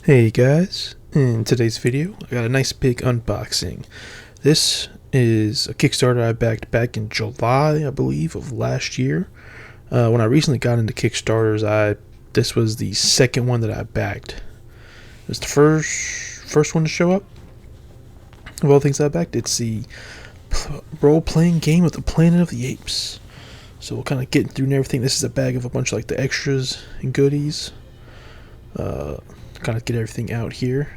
Hey guys, in today's video I got a nice big unboxing. This is a Kickstarter I backed back in July, I believe, of last year. When I recently got into Kickstarters, this was the second one that I backed. It was the first one to show up of all things I backed. It's the role-playing game of the Planet of the Apes. So we'll kind of get through everything. This is a bag of a bunch of like the extras and goodies. Kind of get everything out here.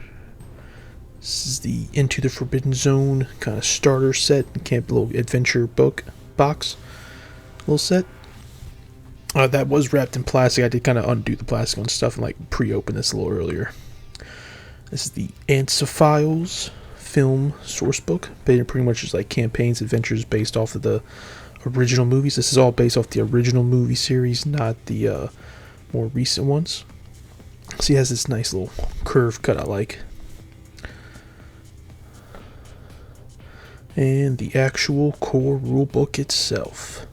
This is the Into the Forbidden Zone kind of starter set, camp little adventure box, little set. That was wrapped in plastic. I did kind of undo the plastic on stuff and like pre-open this a little earlier. This is the Files film source book. Pretty much just like campaigns, adventures based off of the original movies. This is all based off the original movie series, not the more recent ones. So he has this nice little curve cut I like. And the actual core rulebook itself.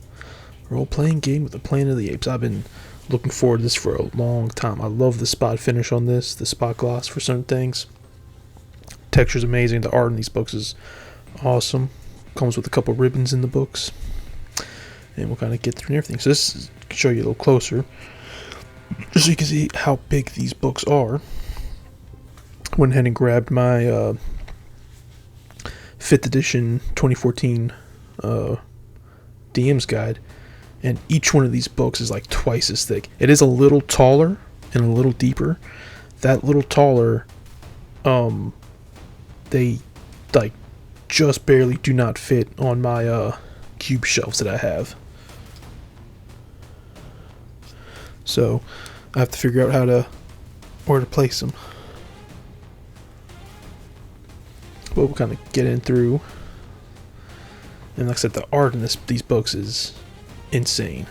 Role-playing game with the Planet of the Apes. I've been looking forward to this for a long time. I love the spot finish on this, the spot gloss for certain things. Texture's amazing. The art in these books is awesome. Comes with a couple ribbons in the books. And we'll kind of get through everything. So this is, show you a little closer, just so you can see how big these books are. Went ahead and grabbed my 5th edition 2014 DM's guide, and each one of these books is like twice as thick. It is a little taller and a little deeper. That little taller, they like just barely do not fit on my cube shelves that I have. So I have to figure out where to place them. But we'll kind of get in through. And like I said, the art in these books is insane.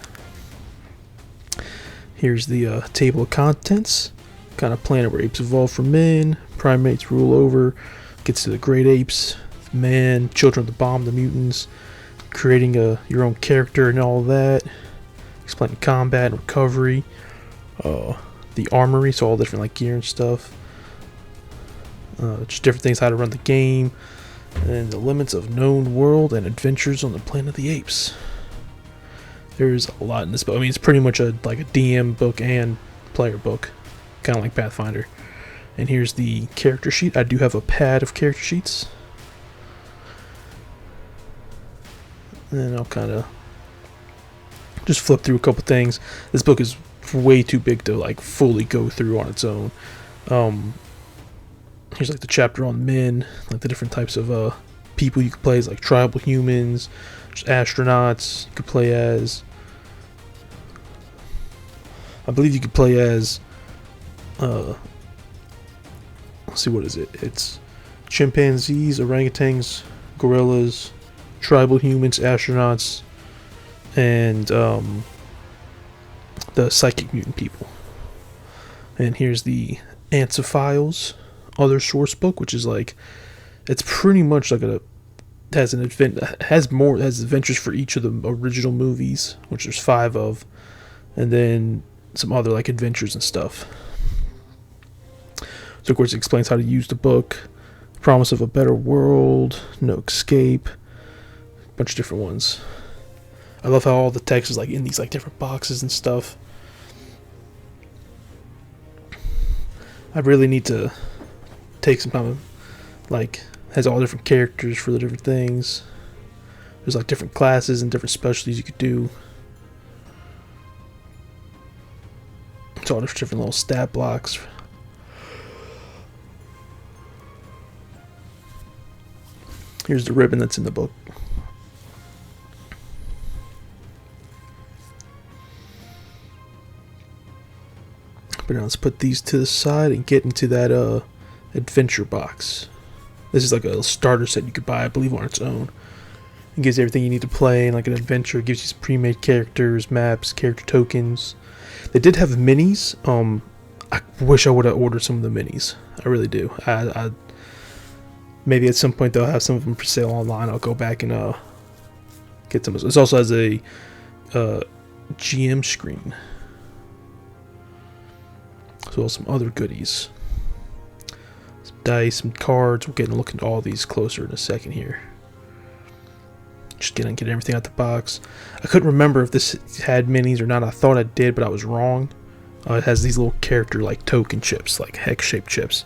Here's the table of contents. Kind of planet where apes evolve from men, primates rule over, gets to the great apes, man, children of the bomb, the mutants, creating your own character and all that. Explaining combat and recovery, the armory, so all different like gear and stuff, just different things, how to run the game, and the limits of known world and adventures on the Planet of the Apes. There's a lot in this book. I mean, it's pretty much like a DM book and player book, kind of like Pathfinder. And here's the character sheet. I do have a pad of character sheets, and I'll kind of just flip through a couple things. This book is way too big to like fully go through on its own. Here's like the chapter on men, like the different types of people you can play as, like tribal humans, just astronauts. You could play as, I believe you could play as, let's see, what is it? It's chimpanzees, orangutans, gorillas, tribal humans, astronauts, and the psychic mutant people. And here's the Files other source book, which is like, it's pretty much like has adventures for each of the original movies, which there's 5 of, and then some other like adventures and stuff. So of course it explains how to use the book, promise of a better world, no escape, a bunch of different ones. I love how all the text is like in these like different boxes and stuff. I really need to take some time, like, has all different characters for the different things. There's like different classes and different specialties you could do. It's all different little stat blocks. Here's the ribbon that's in the book. But now let's put these to the side and get into that adventure box. This is like a starter set you could buy, I believe, on its own. It gives you everything you need to play in like an adventure. It gives you some pre-made characters, maps, character tokens. They did have minis. I wish I would have ordered some of the minis. I really do. I maybe at some point they'll have some of them for sale online. I'll go back and get some. This also has a GM screen. As well as some other goodies. dice, some cards. We'll get a look into all these closer in a second here. Just get everything out the box. I couldn't remember if this had minis or not. I thought it did, but I was wrong. It has these little character like token chips, like hex-shaped chips.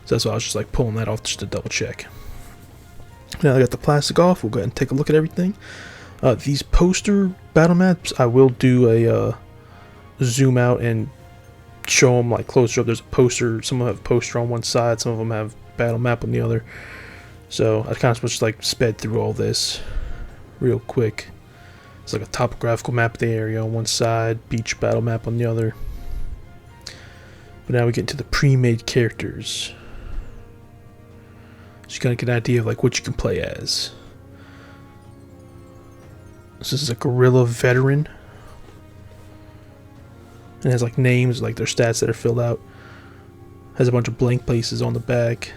So that's why I was just like pulling that off just to double check. Now I got the plastic off. We'll go ahead and take a look at everything. These poster battle maps, I will do a zoom out and show them like closer up. There's a poster. Some of them have a poster on one side. Some of them have battle map on the other. So I kind of just like sped through all this real quick. It's like a topographical map of the area on one side, beach battle map on the other. But now we get into the pre-made characters. So you kind of get an idea of like what you can play as. This is a gorilla veteran. And it has like names, like their stats that are filled out. Has a bunch of blank places on the back.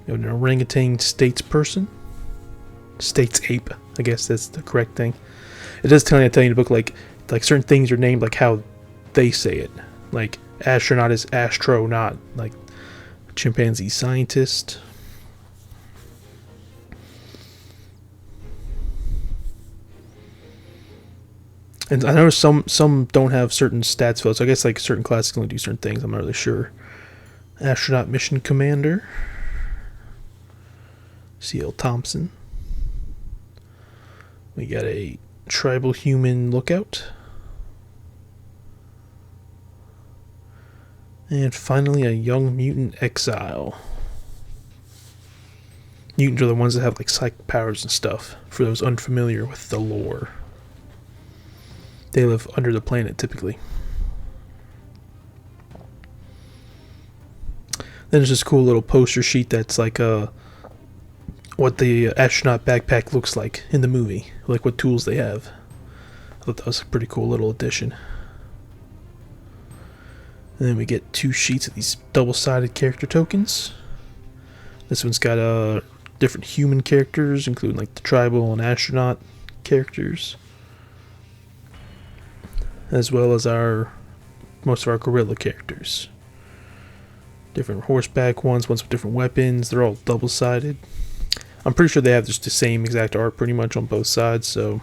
You have an orangutan statesperson. States ape, I guess that's the correct thing. It does tell you in the book like certain things are named like how they say it. Like astronaut is astronaut, like chimpanzee scientist. And I know some don't have certain stats filled, so I guess like certain classes can only do certain things. I'm not really sure. Astronaut mission commander. C.L. Thompson. We got a tribal human lookout. And finally a young mutant exile. Mutants are the ones that have like psychic powers and stuff, for those unfamiliar with the lore. They live under the planet typically. Then there's this cool little poster sheet that's like what the astronaut backpack looks like in the movie, like what tools they have. I thought that was a pretty cool little addition. And then we get 2 sheets of these double-sided character tokens. This one's got different human characters, including like the tribal and astronaut characters, as well as most of our gorilla characters. Different horseback ones with different weapons. They're all double-sided. I'm pretty sure they have just the same exact art pretty much on both sides, so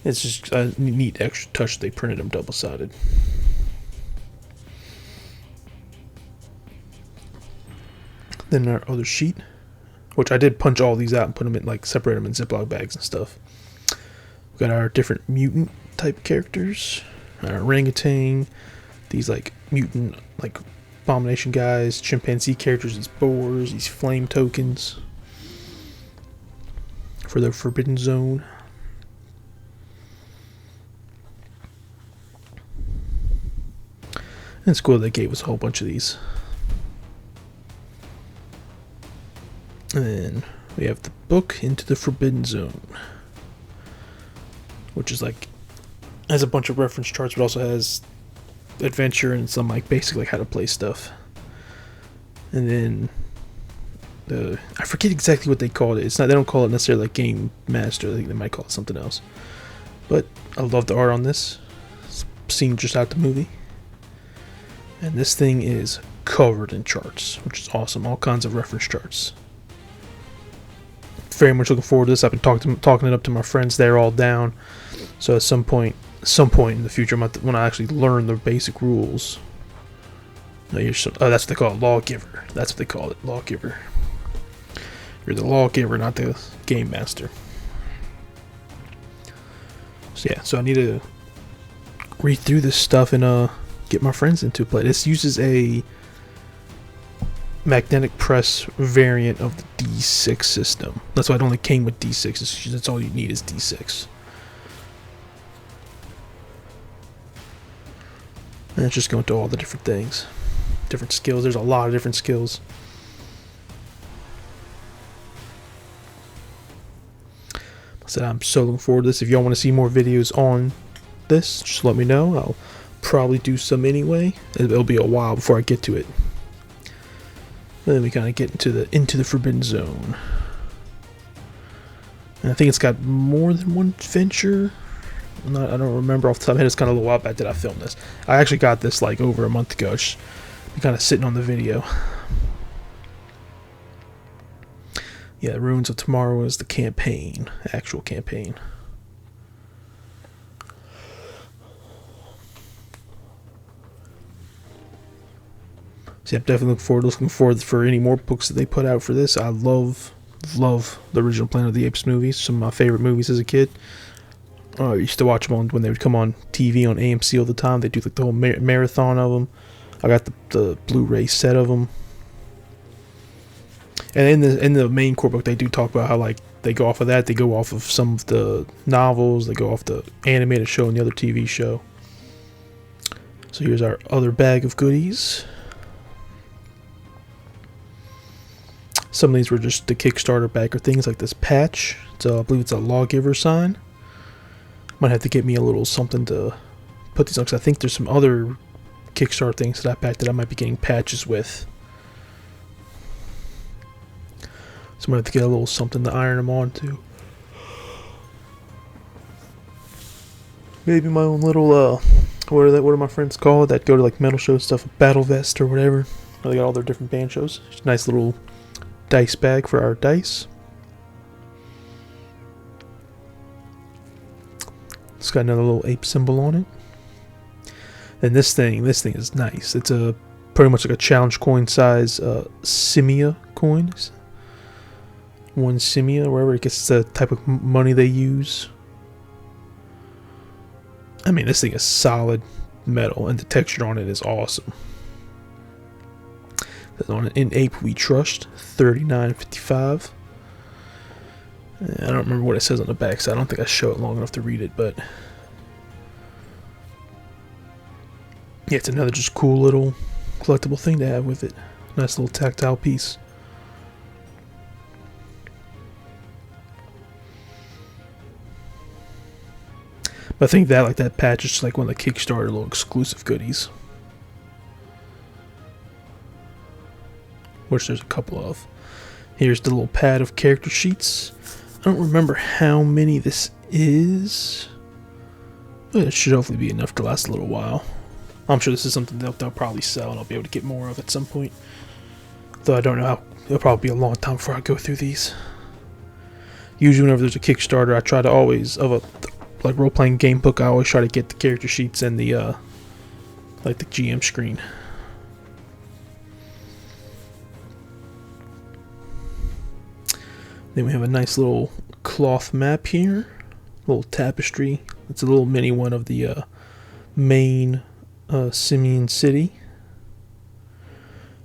it's just a neat extra touch. They printed them double-sided. Then our other sheet, which I did punch all these out and put them in, like, separate them in Ziploc bags and stuff. We've got our different mutant type characters, our orangutan, these like mutant like abomination guys, chimpanzee characters, these boars, these flame tokens for the Forbidden Zone. And it's cool they gave us a whole bunch of these. And then we have the book Into the Forbidden Zone, which is like has a bunch of reference charts, but also has adventure and some like basic like how to play stuff. And then I forget exactly what they called it. It's not, they don't call it necessarily like Game Master. I think they might call it something else. But I love the art on this. It's seen just out the movie. And this thing is covered in charts, which is awesome. All kinds of reference charts. Very much looking forward to this. I've been talking it up to my friends. They're all down. So at some point in the future, when I actually learn the basic rules, that's what they call it, lawgiver. That's what they call it, lawgiver. You're the lawgiver, not the game master. So yeah, so I need to read through this stuff and get my friends into play. This uses a magnetic press variant of the D6 system. That's why it only came with D6. That's all you need is D6. And it's just going to all the different things. Different skills. There's a lot of different skills. I said I'm so looking forward to this. If y'all want to see more videos on this, just let me know. I'll probably do some anyway. It'll be a while before I get to it. And then we kind of get into the Forbidden Zone. And I think it's got more than one adventure. I don't remember off the top of my head. It's kind of a little while back that I filmed this. I actually got this like over a month ago. It's kind of sitting on the video. Yeah, Ruins of Tomorrow is the campaign, actual campaign. So yeah, I'm definitely looking forward for any more books that they put out for this. I love the original Planet of the Apes movies. Some of my favorite movies as a kid. I used to watch them when they would come on TV on AMC all the time. They do like the whole marathon of them. I got the Blu-ray set of them. And in the main core book, they do talk about how like they go off of that. They go off of some of the novels. They go off the animated show and the other TV show. So here's our other bag of goodies. Some of these were just the Kickstarter backer things, like this patch. So I believe it's a lawgiver sign. Might have to get me a little something to put these on, because I think there's some other Kickstarter things that I backed that I might be getting patches with. So I'm going to have to get a little something to iron them on to. Maybe my own little, what do my friends call it, that go to like metal shows stuff, Battle Vest or whatever. They got all their different band shows. Nice little dice bag for our dice. It's got another little ape symbol on it. And this thing is nice. It's a pretty much like a challenge coin size simia coins. One simia, wherever it gets the type of money they use. I mean, this thing is solid metal, and the texture on it is awesome. On In Ape We Trust, $39.55. I don't remember what it says on the back, so I don't think I show it long enough to read it, but yeah, it's another just cool little collectible thing to have with it. Nice little tactile piece. But I think that, like that patch, is just like one of the Kickstarter little exclusive goodies, which there's a couple of. Here's the little pad of character sheets. I don't remember how many this is, but it should hopefully be enough to last a little while. I'm sure this is something they'll probably sell, and I'll be able to get more of at some point. Though I don't know how. It'll probably be a long time before I go through these. Usually whenever there's a Kickstarter, I try to always, like role-playing game book, I always try to get the character sheets and the like the GM screen. Then we have a nice little cloth map here, little tapestry. It's a little mini one of the main Simian city.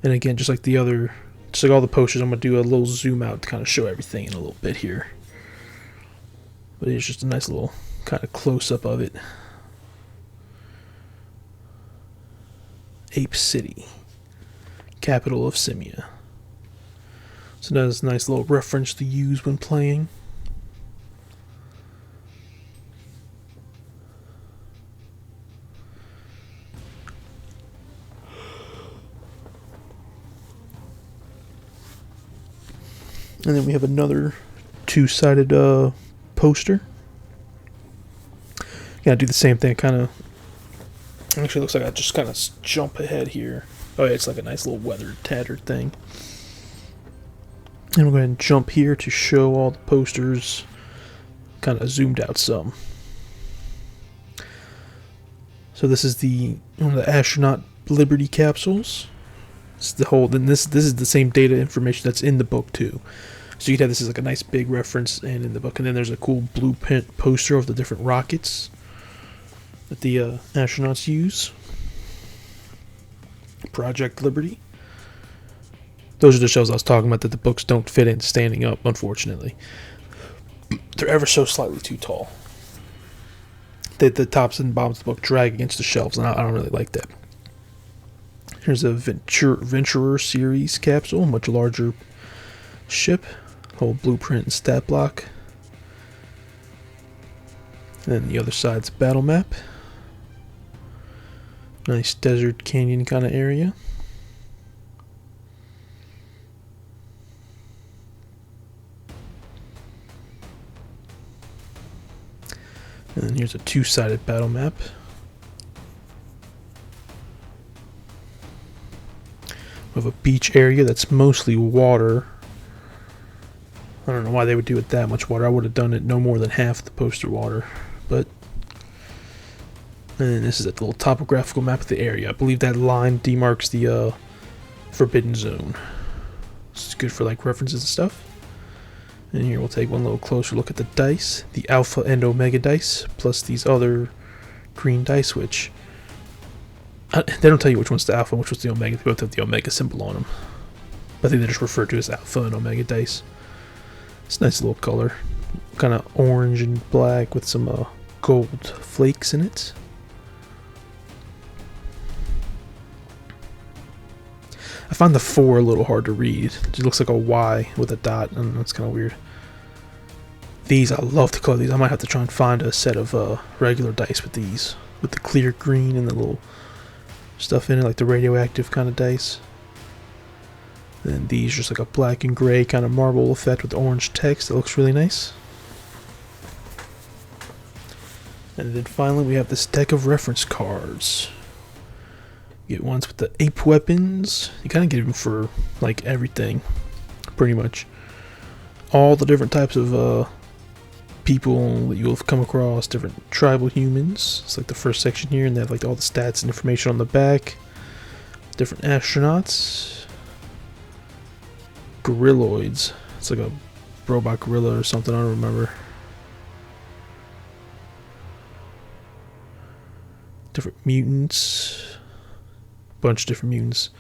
And again, just like all the posters, I'm gonna do a little zoom out to kind of show everything in a little bit here. But it's just a nice little kind of close up of it. Ape City, capital of Simia. So that's a nice little reference to use when playing. And then we have another two-sided poster. Yeah, I do the same thing. Kind of. Actually, looks like I just kind of jump ahead here. Oh yeah, it's like a nice little weathered, tattered thing. And we'll go ahead and jump here to show all the posters, kind of zoomed out some. So this is one of the astronaut Liberty capsules. This is the same data information that's in the book too. So you can have this as like a nice big reference and in the book, and then there's a cool blueprint poster of the different rockets that the astronauts use. Project Liberty. Those are the shelves I was talking about that the books don't fit in standing up, unfortunately. They're ever so slightly too tall. The tops and bottoms of the book drag against the shelves, and I don't really like that. Here's a Venturer series capsule, much larger ship. Whole blueprint and stat block. And then the other side's battle map. Nice desert canyon kind of area. And then here's a two-sided battle map. We have a beach area that's mostly water. I don't know why they would do it that much water. I would have done it no more than half the poster water. But, and this is a little topographical map of the area. I believe that line demarks the forbidden zone. It's good for like references and stuff. And here we'll take one little closer look at the dice. The alpha and omega dice, plus these other green dice, which they don't tell you which one's the alpha and which one's the omega. They both have the omega symbol on them. I think they're just referred to as alpha and omega dice. It's a nice little color. Kind of orange and black with some gold flakes in it. I find the 4 a little hard to read. It looks like a Y with a dot, and that's kind of weird. These, I love the color of these. I might have to try and find a set of regular dice with these. With the clear green and the little stuff in it, like the radioactive kind of dice. And these just like a black and gray kind of marble effect with orange text. That looks really nice. And then finally we have this deck of reference cards. You get ones with the ape weapons. You kind of get them for like everything, pretty much. All the different types of people that you'll have come across, different tribal humans. It's like the first section here, and they have like all the stats and information on the back. Different astronauts. Gorilloids. It's like a robot gorilla or something, I don't remember. Different mutants. Bunch of different mutants.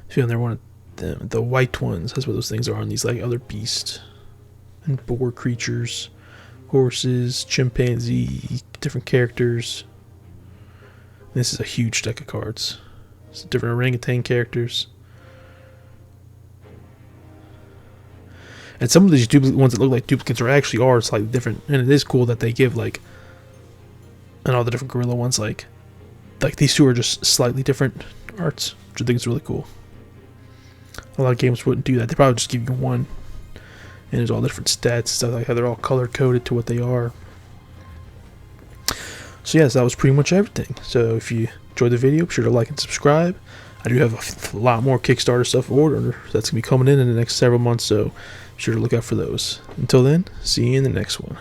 Feeling they're one of the white ones. That's what those things are on these like other beasts and boar creatures, horses, chimpanzee, different characters. This is a huge deck of cards. It's different orangutan characters. And some of these ones that look like duplicates are slightly different. And it is cool that they give like, and all the different gorilla ones, like these two are just slightly different arts, which I think is really cool. A lot of games wouldn't do that. They probably just give you one, and there's all different stats, stuff like how they're all color coded to what they are. So yes, that was pretty much everything. So if you enjoyed the video, be sure to like and subscribe. I do have a lot more Kickstarter stuff ordered that's gonna be coming in the next several months, so be sure to look out for those. Until then, see you in the next one.